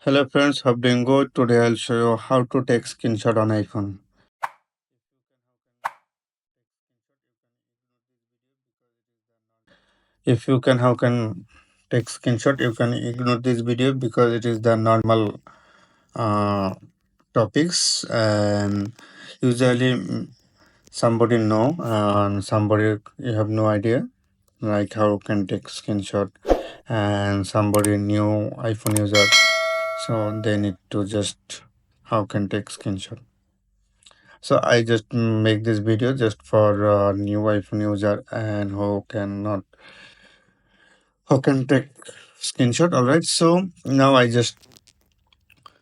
Hello friends, hope doing good. Today I'll show you how to take screenshot on iPhone. If you can, how can take screenshot? You can ignore this video because it is the normal uh, topics and usually somebody know and somebody you have no idea like how can take screenshot and somebody new iPhone user so they need to just how can take screenshot. So I just make this video just for new iPhone user and who can take screenshot. All right. So now I just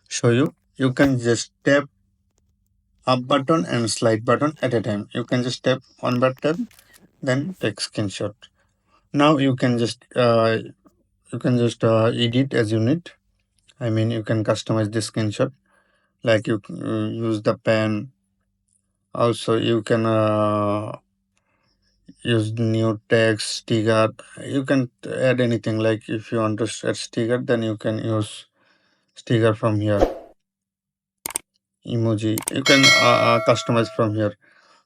show you. You can just tap up button and slide button at a time. You can just tap one button, then take screenshot. Now you can just edit as you need. I mean you can customize this screenshot like you use the pen. Also you can use new text sticker. You can add anything like if you want to add sticker then you can use sticker from here, emoji you can customize from here.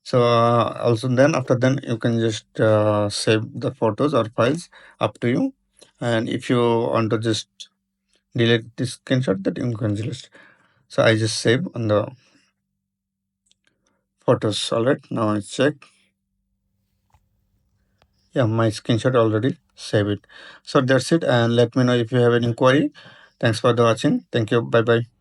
So also then after then you can just save the photos or files up to you, and if you want to just delete this screenshot that you can delete. So I just save on the photos. All right, now I check. Yeah, my screenshot already save it. So that's it, and let me know if you have any inquiry. Thanks for the watching. Thank you. Bye bye.